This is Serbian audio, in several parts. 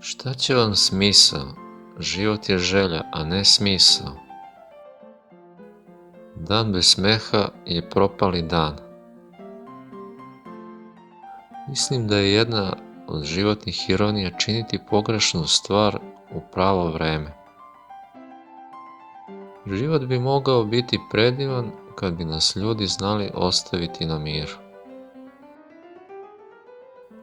Šta će vam smisao? Život je želja, a ne smisao. Dan bez smeha je propali dan. Mislim da je jedna od životnih ironija činiti pogrešnu stvar u pravo vreme. Život bi mogao biti predivan kad bi nas ljudi znali ostaviti na miru.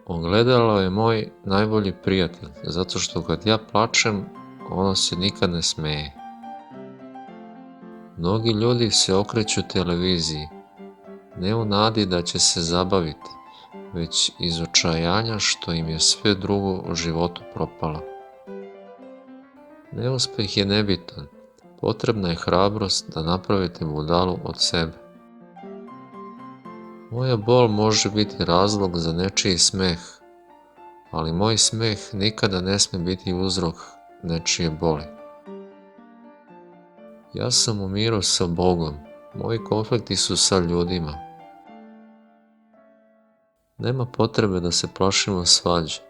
Ogledalo je moj najbolji prijatelj, zato što kad ja plačem, ono se nikad ne smeje. Mnogi ljudi se okreću televiziji, ne u nadi da će se zabaviti, već iz očajanja što im je sve drugo u životu propalo. Neuspeh je nebitan, potrebna je hrabrost da napravite budalu od sebe. Moja bol može biti razlog za nečiji smeh, ali moj smeh nikada ne sme biti uzrok nečije boli. Ja sam u miru sa Bogom, moji konflikti su sa ljudima. Nema potrebe da se plašimo svađe,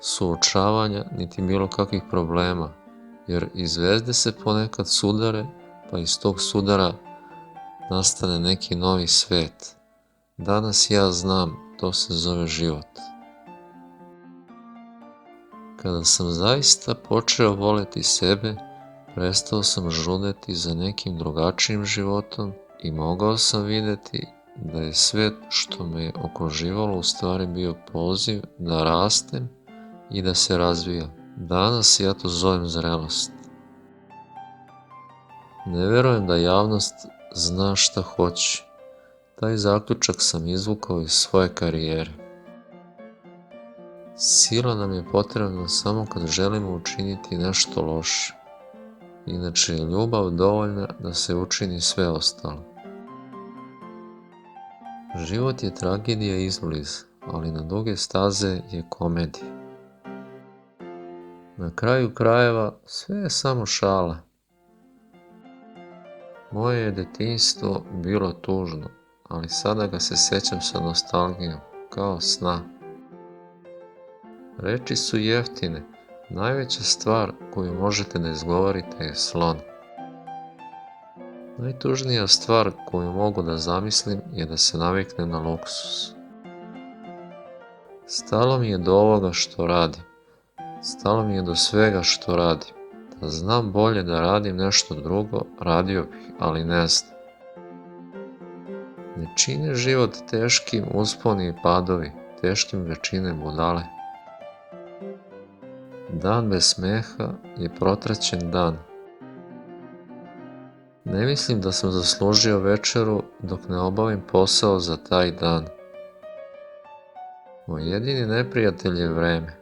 suočavanja niti bilo kakvih problema, jer i zvezde se ponekad sudare, pa iz tog sudara nastane neki novi svet. Danas ja znam, to se zove život. Kada sam zaista počeo voleti sebe, prestao sam žudeti za nekim drugačijim životom i mogao sam vidjeti da je sve što me je okruživalo u stvari bio poziv da rastem i da se razvijam. Danas ja to zovem zrelost. Ne verujem da javnost zna šta hoće. Taj zaključak sam izvukao iz svoje karijere. Sila nam je potrebna samo kad želimo učiniti nešto loše. Inače je ljubav dovoljna da se učini sve ostalo. Život je tragedija izbliza, ali na duge staze je komedija. Na kraju krajeva sve je samo šala. Moje je detinjstvo bilo tužno, ali sada ga se sećam sa nostalgijom, kao sna. Reči su jeftine, najveća stvar koju možete da izgovorite je slon. Najtužnija stvar koju mogu da zamislim je da se naviknem na luksuz. Stalo mi je do ovoga što radim. Stalo mi je do svega što radim. Da znam bolje da radim nešto drugo, radio bih, ali ne znam. Ne čine život teškim usponi i padovi, teškim ga čine budale. Dan bez smeha je protraćen dan. Ne mislim da sam zaslužio večeru dok ne obavim posao za taj dan. Moj jedini neprijatelj je vreme.